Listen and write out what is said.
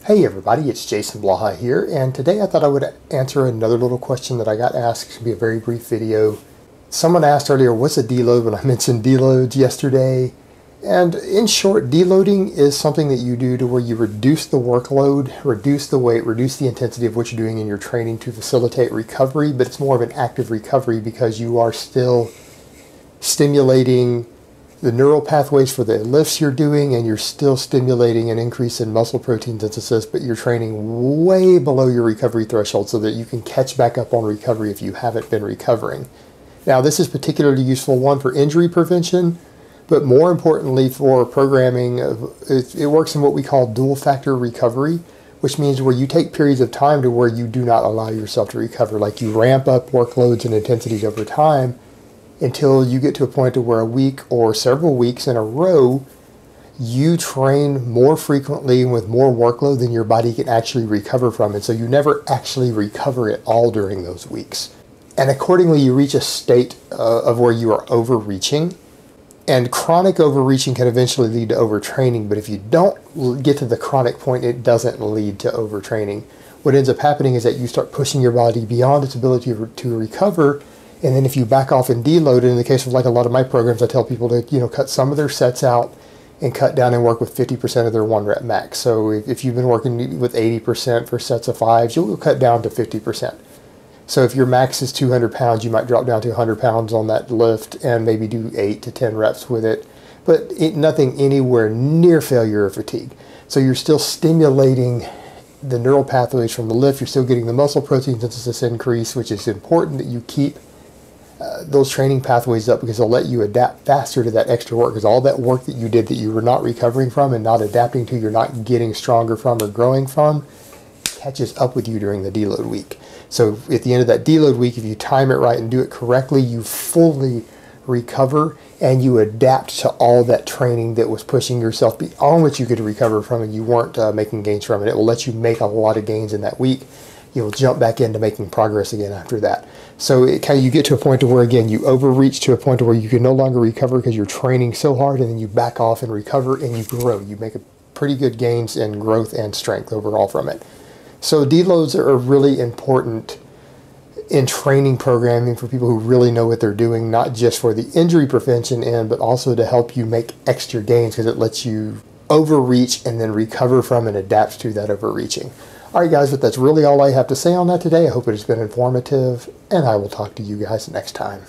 Hey everybody, it's Jason Blaha here, and today I thought I would answer another little question that I got asked. It's going to be a very brief video. Someone asked earlier, what's a deload, when I mentioned deloads yesterday. And in short, deloading is something that you do to where you reduce the workload, reduce the weight, reduce the intensity of what you're doing in your training to facilitate recovery, but it's more of an active recovery because you are still stimulating the neural pathways for the lifts you're doing, and you're still stimulating an increase in muscle protein synthesis, but you're training way below your recovery threshold so that you can catch back up on recovery if you haven't been recovering. Now, this is particularly useful, one, for injury prevention, but more importantly for programming. It works in what we call dual factor recovery, which means where you take periods of time to where you do not allow yourself to recover. Like you ramp up workloads and intensities over time until you get to a point to where a week or several weeks in a row, you train more frequently with more workload than your body can actually recover from. And so you never actually recover at all during those weeks. And accordingly, you reach a state of where you are overreaching. And chronic overreaching can eventually lead to overtraining. But if you don't get to the chronic point, it doesn't lead to overtraining. What ends up happening is that you start pushing your body beyond its ability to recover. And then if you back off and deload, in the case of like a lot of my programs, I tell people to cut some of their sets out and cut down and work with 50% of their 1 rep max. So if you've been working with 80% for sets of 5s, you'll cut down to 50%. So if your max is 200 pounds, you might drop down to 100 pounds on that lift and maybe do 8 to 10 reps with it. But nothing anywhere near failure or fatigue. So you're still stimulating the neural pathways from the lift. You're still getting the muscle protein synthesis increase, which is important that you keep those training pathways up, because they'll let you adapt faster to that extra work, because all that work that you did that you were not recovering from and not adapting to, you're not getting stronger from or growing from, catches up with you during the deload week. So at the end of that deload week, if you time it right and do it correctly, you fully recover and you adapt to all that training that was pushing yourself beyond what you could recover from, and you weren't making gains from it. It will let you make a lot of gains in that week. You'll jump back into making progress again after that. So you get to a point to where, again, you overreach to a point to where you can no longer recover because you're training so hard, and then you back off and recover and you grow. You make a pretty good gains in growth and strength overall from it. So deloads are really important in training programming for people who really know what they're doing, not just for the injury prevention end, but also to help you make extra gains, because it lets you overreach and then recover from and adapt to that overreaching. All right, guys, but that's really all I have to say on that today. I hope it has been informative, and I will talk to you guys next time.